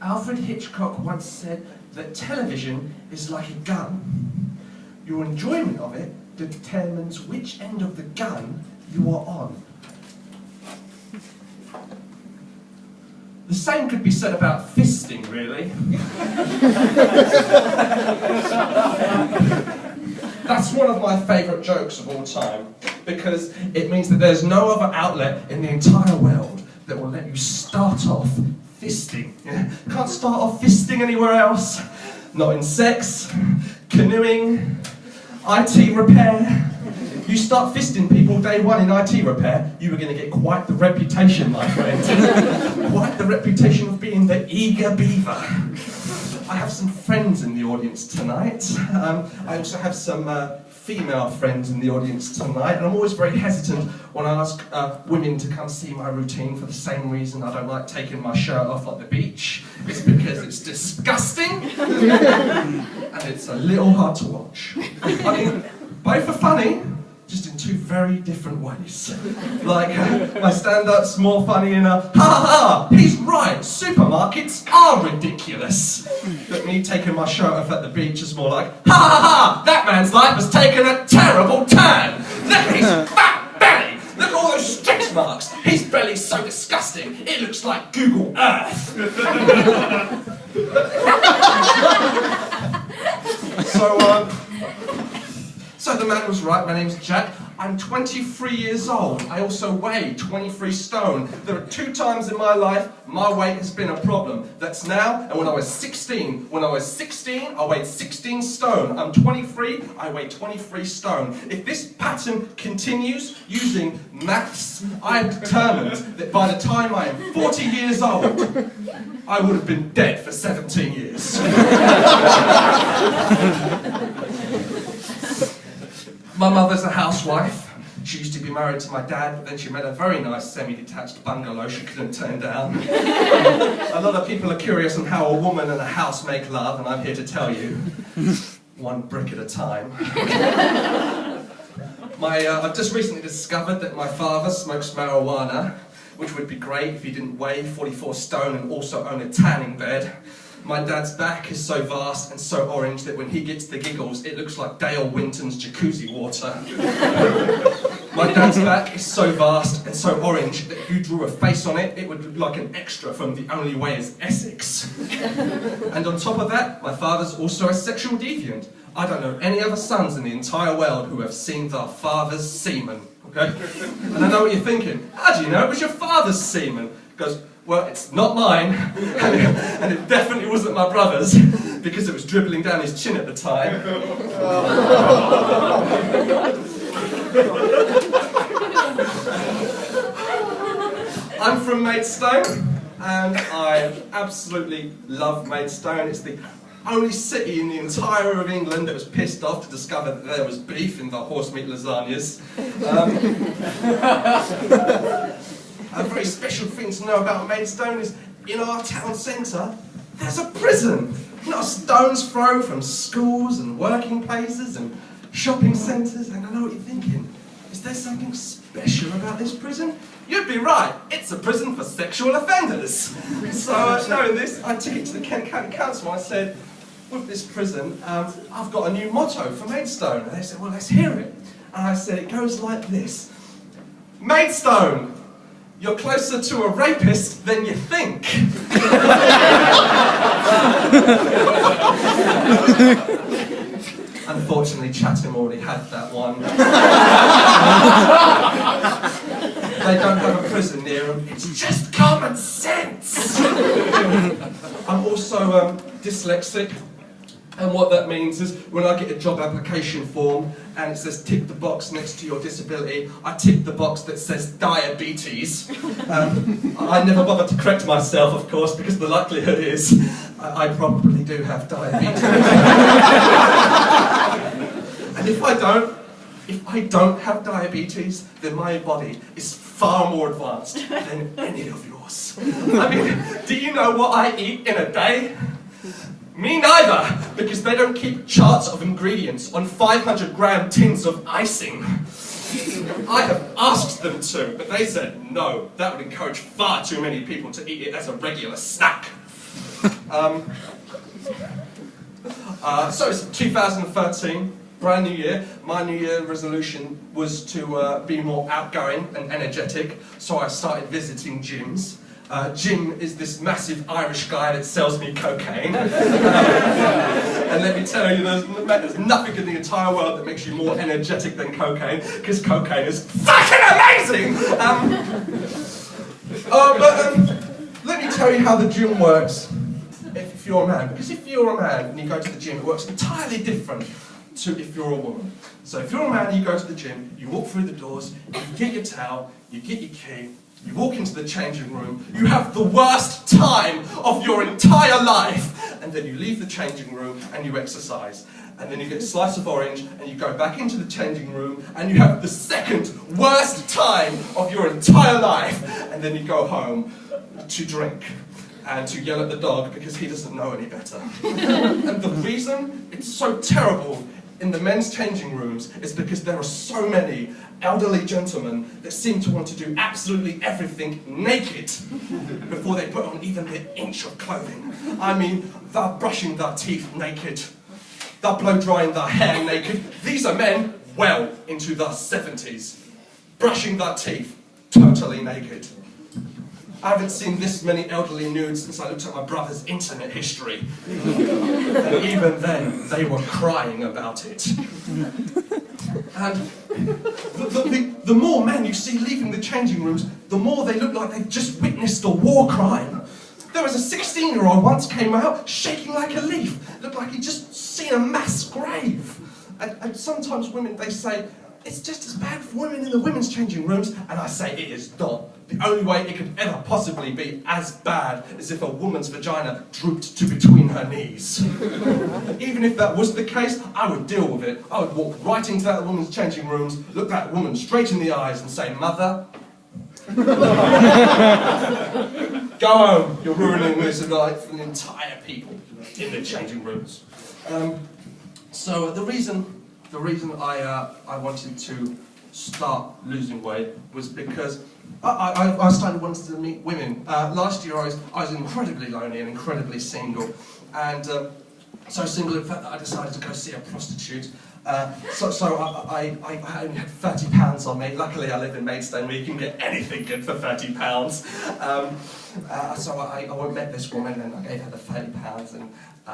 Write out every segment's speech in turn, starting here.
Alfred Hitchcock once said that television is like a gun. Your enjoyment of it determines which end of the gun you are on. The same could be said about fisting, really. That's one of my favourite jokes of all time, because it means that there's no other outlet in the entire world that will let you start off fisting. Yeah? Can't start off fisting anywhere else. Not in sex, canoeing, IT repair. You start fisting people day one in IT repair, you are going to get quite the reputation, my friend. Quite the reputation of being the eager beaver. I have some friends in the audience tonight. I also have some female friends in the audience tonight, and I'm always very hesitant when I ask women to come see my routine for the same reason I don't like taking my shirt off at the beach. It's because it's disgusting, and it's a little hard to watch. I mean, both are funny, just in two very different ways. Like, my stand-up's more funny in a, ha ha ha, he's right, supermarkets are ridiculous. But me taking my shirt off at the beach is more like, ha ha ha, that man's life has taken a terrible turn. Look at his fat belly, look at all those stretch marks. His belly's so disgusting, it looks like Google Earth. So the man was right, my name's Jack. I'm 23 years old. I also weigh 23 stone. There are 2 times in my life my weight has been a problem. That's now and when I was 16. When I was 16, I weighed 16 stone. I'm 23, I weigh 23 stone. If this pattern continues using maths, I am determined that by the time I am 40 years old, I would have been dead for 17 years. My mother's a housewife. She used to be married to my dad, but then she made a very nice semi-detached bungalow she couldn't turn down. A lot of people are curious on how a woman and a house make love, and I'm here to tell you, one brick at a time. I've just recently discovered that my father smokes marijuana, which would be great if he didn't weigh 44 stone and also own a tanning bed. My dad's back is so vast and so orange that when he gets the giggles, it looks like Dale Winton's jacuzzi water. My dad's back is so vast and so orange that if you drew a face on it, it would look like an extra from The Only Way is Essex. And on top of that, my father's also a sexual deviant. I don't know any other sons in the entire world who have seen their father's semen, okay? And I know what you're thinking. How do you know it was your father's semen? Because, well, it's not mine, and it definitely wasn't my brother's, because it was dribbling down his chin at the time. I'm from Maidstone, and I absolutely love Maidstone. It's the only city in the entire of England that was pissed off to discover that there was beef in the horse meat lasagnas. A very special thing to know about Maidstone is, in our town centre, there's a prison. Not a stone's throw from schools and working places and shopping centres. And I know what you're thinking. Is there something special about this prison? You'd be right. It's a prison for sexual offenders. So, knowing this, I took it to the Kent County Council and I said, with this prison, I've got a new motto for Maidstone. And they said, well, let's hear it. And I said, it goes like this. Maidstone! You're closer to a rapist than you think. Unfortunately, Chatham already had that one. They don't have a prison near them. It's just common sense. I'm also dyslexic. And what that means is, when I get a job application form and it says tick the box next to your disability, I tick the box that says diabetes. I never bother to correct myself, of course, because the likelihood is I probably do have diabetes. And if I don't have diabetes, then my body is far more advanced than any of yours. I mean, do you know what I eat in a day? Me neither, because they don't keep charts of ingredients on 500-gram tins of icing. I have asked them to, but they said no, that would encourage far too many people to eat it as a regular snack. So it's 2013, brand new year. My New Year resolution was to be more outgoing and energetic, so I started visiting gyms. Jim is this massive Irish guy that sells me cocaine. And let me tell you, there's nothing in the entire world that makes you more energetic than cocaine, because cocaine is fucking amazing! Let me tell you how the gym works if you're a man. Because if you're a man and you go to the gym, it works entirely different to if you're a woman. So if you're a man, you go to the gym, you walk through the doors, you get your towel, you get your key, you walk into the changing room, you have the worst time of your entire life, and then you leave the changing room and you exercise. And then you get a slice of orange and you go back into the changing room and you have the second worst time of your entire life, and then you go home to drink and to yell at the dog because he doesn't know any better. And the reason it's so terrible in the men's changing rooms is because there are so many elderly gentlemen that seem to want to do absolutely everything naked before they put on even an inch of clothing. I mean, they're brushing their teeth naked, they're blow drying their hair naked. These are men well into their 70s, brushing their teeth totally naked. I haven't seen this many elderly nudes since I looked at my brother's internet history. And even then, they were crying about it. And the more men you see leaving the changing rooms, the more they look like they've just witnessed a war crime. There was a 16-year-old once came out shaking like a leaf. Looked like he'd just seen a mass grave. And sometimes women, they say, it's just as bad for women in the women's changing rooms, and I say it is not. The only way it could ever possibly be as bad is if a woman's vagina drooped to between her knees. And even if that was the case, I would deal with it. I would walk right into that woman's changing rooms, look that woman straight in the eyes and say, "Mother, go home, you're ruining this life for the entire people in the changing rooms." So the reason I wanted to start losing weight was because I started wanting to meet women. Last year I was incredibly lonely and incredibly single, and so single in fact that I decided to go see a prostitute. So I only had £30 on me. Luckily I live in Maidstone where you can get anything good for £30. So I met this woman and I gave her the £30, and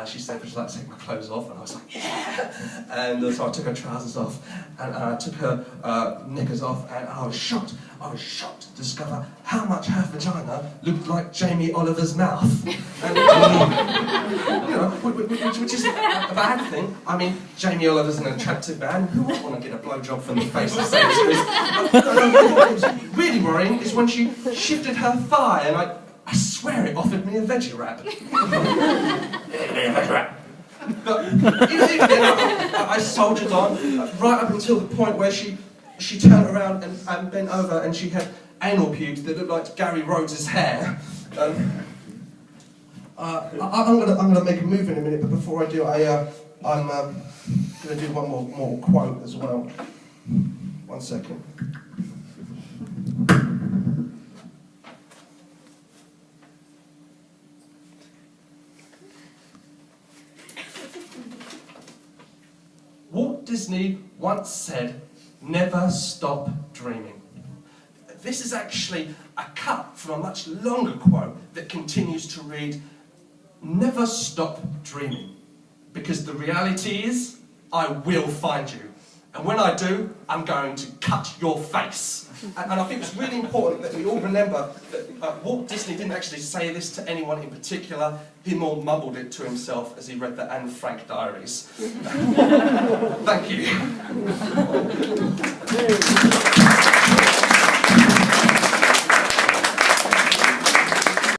she said, "Would you like to take my clothes off?" And I was like, "Yeah!" And so I took her trousers off and I took her knickers off, and I was shocked. I was shocked to discover how much her vagina looked like Jamie Oliver's mouth. And, you know, which is a bad thing. I mean, Jamie Oliver's an attractive man. Who wouldn't want to get a blowjob from the face of Sainsbury's? What was really worrying is when she shifted her thigh, and I swear it offered me a veggie wrap. But even then, I soldiered on right up until the point where she turned around and bent over, and she had anal pubes that looked like Gary Rhodes' hair. I'm gonna make a move in a minute, but before I do, I'm gonna do one more quote as well. 1 second. Walt Disney once said, "Never stop dreaming." This is actually a cut from a much longer quote that continues to read, "Never stop dreaming, because the reality is, I will find you. And when I do, I'm going to cut your face." And I think it's really important that we all remember that Walt Disney didn't actually say this to anyone in particular. He more mumbled it to himself as he read the Anne Frank diaries. Thank you.